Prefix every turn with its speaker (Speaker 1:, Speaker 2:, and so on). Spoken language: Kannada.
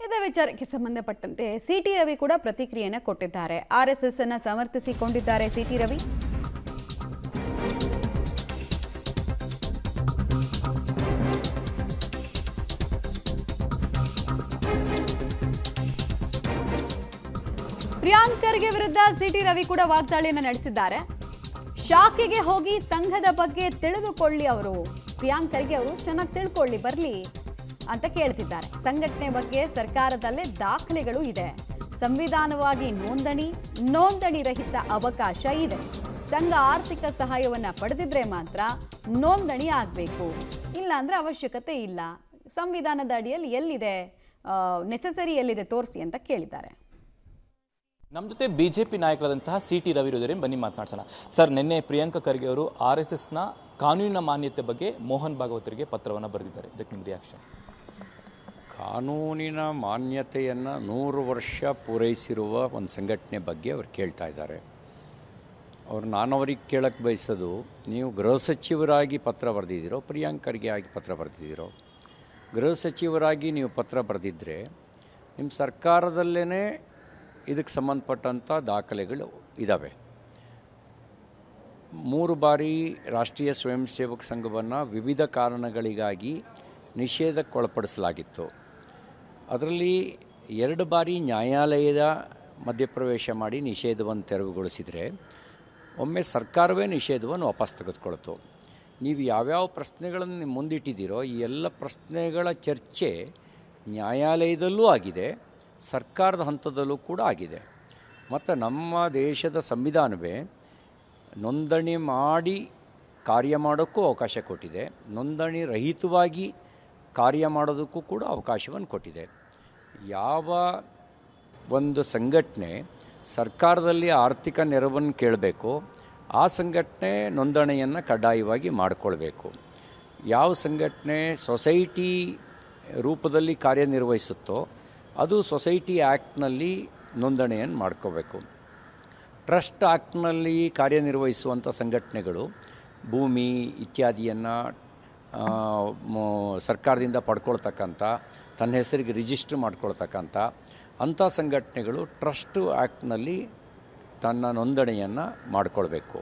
Speaker 1: ಇದೇ ವಿಚಾರಕ್ಕೆ ಸಂಬಂಧಪಟ್ಟಂತೆ ಸಿಟಿ ರವಿ ಕೂಡ ಪ್ರತಿಕ್ರಿಯೆಯನ್ನು ಕೊಟ್ಟಿದ್ದಾರೆ. ಆರ್ಎಸ್ಎಸ್ ಅನ್ನು ಸಮರ್ಥಿಸಿಕೊಂಡಿದ್ದಾರೆ ಸಿಟಿ ರವಿ. ಪ್ರಿಯಾಂಕ್ ಖರ್ಗೆ ವಿರುದ್ಧ ಸಿಟಿ ರವಿ ಕೂಡ ವಾಗ್ದಾಳಿಯನ್ನು ನಡೆಸಿದ್ದಾರೆ. ಶಾಖೆಗೆ ಹೋಗಿ ಸಂಘದ ಬಗ್ಗೆ ತಿಳಿದುಕೊಳ್ಳಿ, ಅವರು ಪ್ರಿಯಾಂಕ್ ಖರ್ಗೆ ಅವರು ಚೆನ್ನಾಗಿ ತಿಳ್ಕೊಳ್ಳಿ ಬರಲಿ ಅಂತ ಕೇಳ್ತಿದ್ದಾರೆ. ಸಂಘಟನೆ ಬಗ್ಗೆ ಸರ್ಕಾರದಲ್ಲೇ ದಾಖಲೆಗಳು ಇದೆ, ಸಂವಿಧಾನವಾಗಿ ನೋಂದಣಿ ರಹಿತ ಅವಕಾಶ ಇದೆ. ಸಂಘ ಆರ್ಥಿಕ ಸಹಾಯವನ್ನ ಪಡೆದಿದ್ರೆ ಮಾತ್ರ ನೋಂದಣಿ ಆಗಬೇಕು, ಇಲ್ಲ ಅಂದ್ರೆ ಅವಶ್ಯಕತೆ ಇಲ್ಲ. ಸಂವಿಧಾನದ ಅಡಿಯಲ್ಲಿ ಎಲ್ಲಿದೆ, ನೆಸೆಸರಿ ಎಲ್ಲಿದೆ ತೋರಿಸಿ ಅಂತ ಕೇಳಿದ್ದಾರೆ.
Speaker 2: ನಮ್ಮ ಜೊತೆ ಬಿಜೆಪಿ ನಾಯಕರಾದಂತಹ ಸಿಟಿ ರವಿ ಇರೋದ್ರೆ ಬನ್ನಿ ಮಾತನಾಡ್ಸೋಣ. ಸರ್, ನಿನ್ನೆ ಪ್ರಿಯಾಂಕ ಖರ್ಗೆ ಅವರು ಆರ್ಎಸ್ಎಸ್ನ ಕಾನೂನಿನ ಮಾನ್ಯತೆ ಬಗ್ಗೆ ಮೋಹನ್ ಭಾಗವತರಿಗೆ ಪತ್ರವನ್ನು ಬರೆದಿದ್ದಾರೆ. ಇದಕ್ಕೆ ನಿಮ್ಮ ರಿಯಾಕ್ಷನ್?
Speaker 3: ಕಾನೂನಿನ ಮಾನ್ಯತೆಯನ್ನು 100 ವರ್ಷ ಪೂರೈಸಿರುವ ಒಂದು ಸಂಘಟನೆ ಬಗ್ಗೆ ಅವ್ರು ಕೇಳ್ತಾ ಇದ್ದಾರೆ. ನಾನು ಅವ್ರಿಗೆ ಕೇಳಕ್ಕೆ ಬಯಸೋದು, ನೀವು ಗೃಹ ಸಚಿವರಾಗಿ ಪತ್ರ ಬರೆದಿದ್ದೀರೋ, ಪ್ರಿಯಾಂಕ್ ಖರ್ಗೆ ಆಗಿ ಪತ್ರ ಬರೆದಿದ್ದೀರೋ? ಗೃಹ ಸಚಿವರಾಗಿ ನೀವು ಪತ್ರ ಬರೆದಿದ್ದರೆ ನಿಮ್ಮ ಸರ್ಕಾರದಲ್ಲೇ ಇದಕ್ಕೆ ಸಂಬಂಧಪಟ್ಟಂಥ ದಾಖಲೆಗಳು ಇದ್ದಾವೆ. 3 ಬಾರಿ ರಾಷ್ಟ್ರೀಯ ಸ್ವಯಂ ಸೇವಕ ಸಂಘವನ್ನು ವಿವಿಧ ಕಾರಣಗಳಿಗಾಗಿ ನಿಷೇಧಕ್ಕೊಳಪಡಿಸಲಾಗಿತ್ತು. ಅದರಲ್ಲಿ 2 ಬಾರಿ ನ್ಯಾಯಾಲಯದ ಮಧ್ಯಪ್ರವೇಶ ಮಾಡಿ ನಿಷೇಧವನ್ನು ತೆರವುಗೊಳಿಸಿದರೆ ಒಮ್ಮೆ ಸರ್ಕಾರವೇ ನಿಷೇಧವನ್ನು ವಾಪಸ್ ತೆಗೆದುಕೊಳ್ತು. ನೀವು ಯಾವ್ಯಾವ ಪ್ರಶ್ನೆಗಳನ್ನು ಮುಂದಿಟ್ಟಿದ್ದೀರೋ ಈ ಎಲ್ಲ ಪ್ರಶ್ನೆಗಳ ಚರ್ಚೆ ನ್ಯಾಯಾಲಯದಲ್ಲೂ ಆಗಿದೆ, ಸರ್ಕಾರದ ಹಂತದಲ್ಲೂ ಕೂಡ ಆಗಿದೆ. ಮತ್ತು ನಮ್ಮ ದೇಶದ ಸಂವಿಧಾನವೇ ನೋಂದಣಿ ಮಾಡಿ ಕಾರ್ಯ ಮಾಡೋಕ್ಕೂ ಅವಕಾಶ ಕೊಟ್ಟಿದೆ, ನೋಂದಣಿ ರಹಿತವಾಗಿ ಕಾರ್ಯ ಮಾಡೋದಕ್ಕೂ ಕೂಡ ಅವಕಾಶವನ್ನು ಕೊಟ್ಟಿದೆ. ಯಾವ ಒಂದು ಸಂಘಟನೆ ಸರ್ಕಾರದಲ್ಲಿ ಆರ್ಥಿಕ ನೆರವನ್ನು ಕೇಳಬೇಕು, ಆ ಸಂಘಟನೆ ನೋಂದಣಿಯನ್ನು ಕಡ್ಡಾಯವಾಗಿ ಮಾಡಿಕೊಳ್ಬೇಕು. ಯಾವ ಸಂಘಟನೆ ಸೊಸೈಟಿ ರೂಪದಲ್ಲಿ ಕಾರ್ಯನಿರ್ವಹಿಸುತ್ತೋ ಅದು ಸೊಸೈಟಿ ಆ್ಯಕ್ಟ್ನಲ್ಲಿ ನೋಂದಣಿಯನ್ನು ಮಾಡ್ಕೋಬೇಕು. ಟ್ರಸ್ಟ್ ಆ್ಯಕ್ಟ್ನಲ್ಲಿ ಕಾರ್ಯನಿರ್ವಹಿಸುವಂಥ ಸಂಘಟನೆಗಳು ಭೂಮಿ ಇತ್ಯಾದಿಯನ್ನು ಸರ್ಕಾರದಿಂದ ಪಡ್ಕೊಳ್ತಕ್ಕಂಥ, ತನ್ನ ಹೆಸರಿಗೆ ರಿಜಿಸ್ಟರ್ ಮಾಡ್ಕೊಳ್ತಕ್ಕಂಥ ಅಂಥ ಸಂಘಟನೆಗಳು ಟ್ರಸ್ಟ್ ಆ್ಯಕ್ಟ್ನಲ್ಲಿ ತನ್ನ ನೋಂದಣಿಯನ್ನು ಮಾಡಿಕೊಳ್ಬೇಕು.